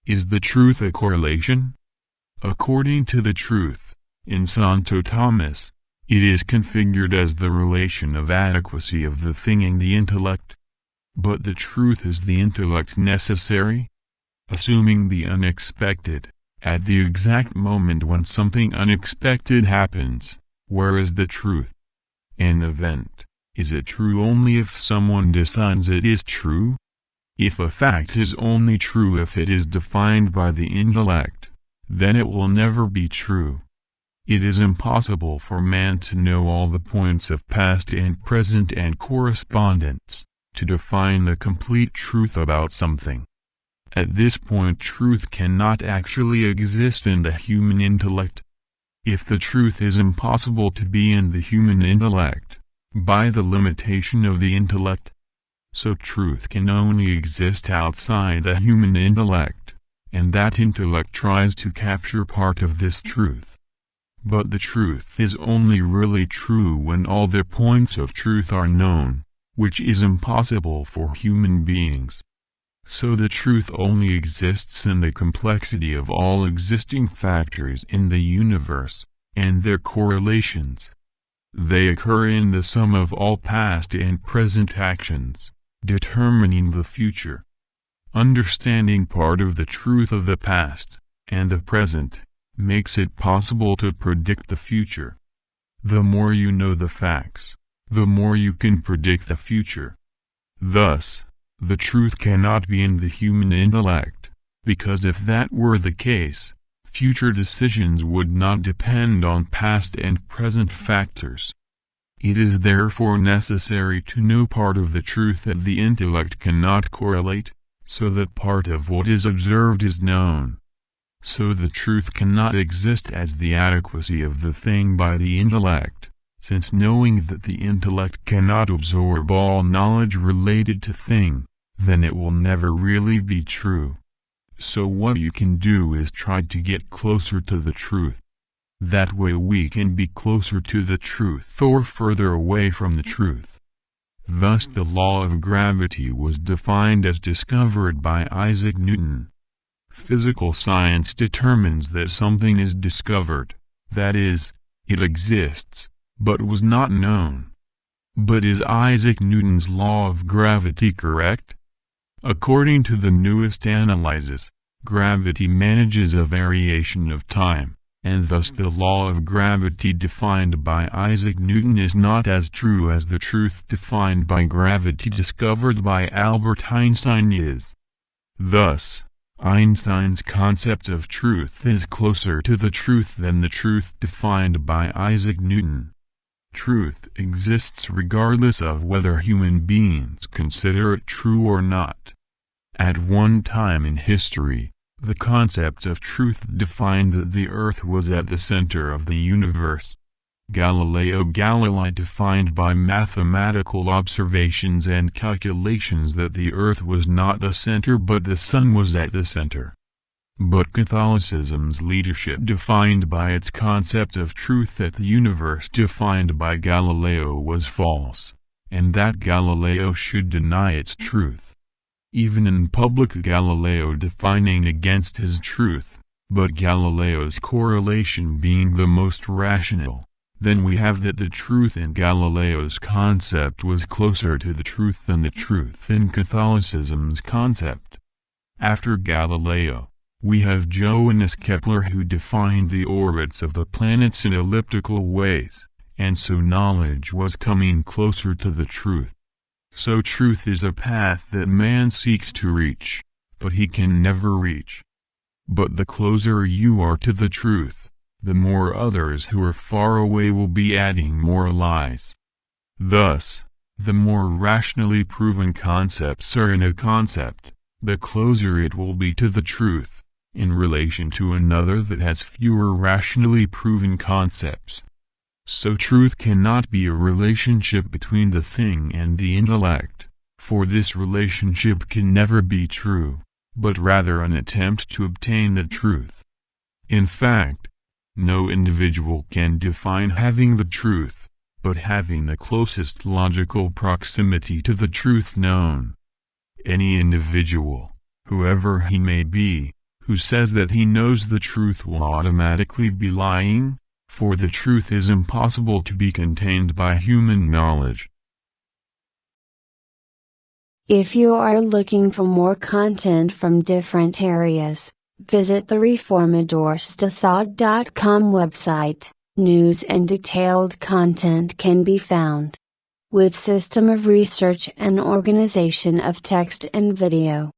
Is the truth a correlation? According to the truth, in Santo Tomás, it is configured as the relation of adequacy of the thing and the intellect. But the truth is the intellect necessary? Assuming the unexpected, at the exact moment when something unexpected happens, where is the truth? An event, is it true only if someone decides it is true? If a fact is only true if it is defined by the intellect, then it will never be true. It is impossible for man to know all the points of past and present and correspondence, to define the complete truth about something. At this point truth cannot actually exist in the human intellect. If the truth is impossible to be in the human intellect, by the limitation of the intellect, so truth can only exist outside the human intellect, and that intellect tries to capture part of this truth. But the truth is only really true when all the points of truth are known, which is impossible for human beings. So the truth only exists in the complexity of all existing factors in the universe, and their correlations. They occur in the sum of all past and present actions, determining the future. Understanding part of the truth of the past, and the present, makes it possible to predict the future. The more you know the facts, the more you can predict the future. Thus, the truth cannot be in the human intellect, because if that were the case, future decisions would not depend on past and present factors. It is therefore necessary to know part of the truth that the intellect cannot correlate, so that part of what is observed is known. So the truth cannot exist as the adequacy of the thing by the intellect, since knowing that the intellect cannot absorb all knowledge related to thing, then it will never really be true. So what you can do is try to get closer to the truth. That way we can be closer to the truth or further away from the truth. Thus the law of gravity was defined as discovered by Isaac Newton. Physical science determines that something is discovered, that is, it exists, but was not known. But is Isaac Newton's law of gravity correct? According to the newest analysis, gravity manages a variation of time, and thus the law of gravity defined by Isaac Newton is not as true as the truth defined by gravity discovered by Albert Einstein is. Thus, Einstein's concept of truth is closer to the truth than the truth defined by Isaac Newton. Truth exists regardless of whether human beings consider it true or not. At one time in history, the concept of truth defined that the earth was at the center of the universe. Galileo Galilei defined by mathematical observations and calculations that the earth was not the center but the sun was at the center. But Catholicism's leadership defined by its concept of truth that the universe defined by Galileo was false, and that Galileo should deny its truth. Even in public Galileo defining against his truth, but Galileo's correlation being the most rational, then we have that the truth in Galileo's concept was closer to the truth than the truth in Catholicism's concept. After Galileo, we have Johannes Kepler who defined the orbits of the planets in elliptical ways, and so knowledge was coming closer to the truth. So truth is a path that man seeks to reach, but he can never reach. But the closer you are to the truth, the more others who are far away will be adding more lies. Thus, the more rationally proven concepts are in a concept, the closer it will be to the truth, in relation to another that has fewer rationally proven concepts. So truth cannot be a relationship between the thing and the intellect, for this relationship can never be true, but rather an attempt to obtain the truth. In fact, no individual can define having the truth, but having the closest logical proximity to the truth known. Any individual, whoever he may be, who says that he knows the truth will automatically be lying, for the truth is impossible to be contained by human knowledge. If you are looking for more content from different areas, visit the reformadorstad.com website. News and detailed content can be found. With system of research and organization of text and video.